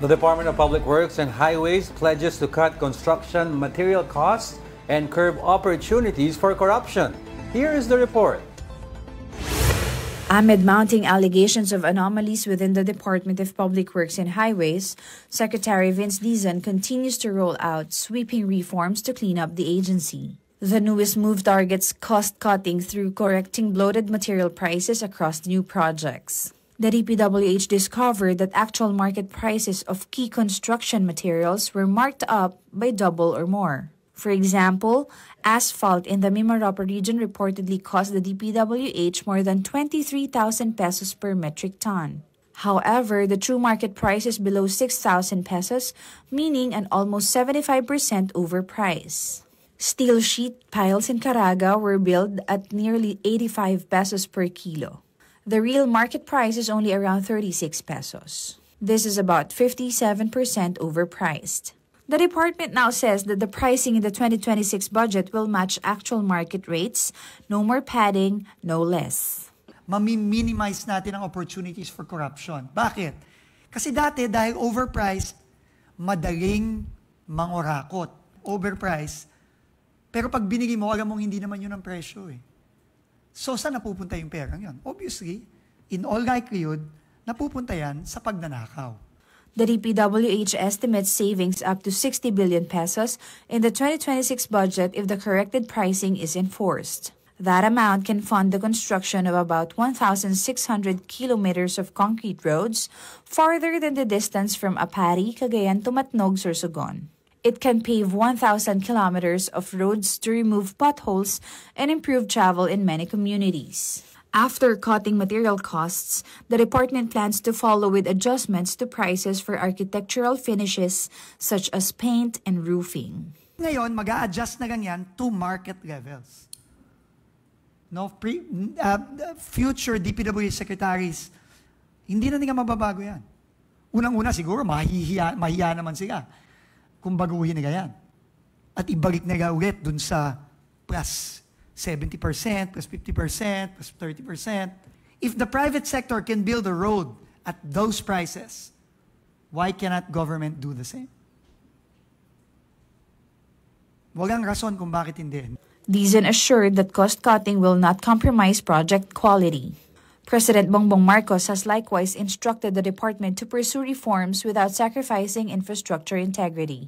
The Department of Public Works and Highways pledges to cut construction material costs and curb opportunities for corruption. Here is the report. Amid mounting allegations of anomalies within the Department of Public Works and Highways, Secretary Vince Dizon continues to roll out sweeping reforms to clean up the agency. The newest move targets cost-cutting through correcting bloated material prices across new projects. The DPWH discovered that actual market prices of key construction materials were marked up by double or more. For example, asphalt in the Mimaropa region reportedly cost the DPWH more than 23,000 pesos per metric ton. However, the true market price is below 6,000 pesos, meaning an almost 75% overprice. Steel sheet piles in Caraga were billed at nearly 85 pesos per kilo. The real market price is only around 36 pesos. This is about 57% overpriced. The department now says that the pricing in the 2026 budget will match actual market rates, no more padding, no less. Mami-minimize natin ang opportunities for corruption. Bakit? Kasi dati dahil overpriced, madaling mangurakot. Overpriced. Pero pag binigay mo, alam mong hindi naman yun ang presyo eh. So saan napupunta yung perang yun? Obviously, in all likelihood, napupunta yan sa pagnanakaw. The DPWH estimates savings up to 60 billion pesos in the 2026 budget if the corrected pricing is enforced. That amount can fund the construction of about 1,600 kilometers of concrete roads farther than the distance from Apari, Cagayan to Matnog, Sorsogon. It can pave 1,000 kilometers of roads to remove potholes and improve travel in many communities. After cutting material costs, the department plans to follow with adjustments to prices for architectural finishes such as paint and roofing. Ngayon, mag-a-adjust na lang yan to market levels. No, future DPWH secretaries, hindi na nila mababago yan. Unang-una siguro, mahiya naman sila kung baguhin nila yan. At ibalik nila ulit dun sa plus 70%, plus 50%, plus 30%. If the private sector can build a road at those prices, why cannot government do the same? Walang rason kung bakit hindi. Dizon assured that cost-cutting will not compromise project quality. President Bongbong Marcos has likewise instructed the department to pursue reforms without sacrificing infrastructure integrity.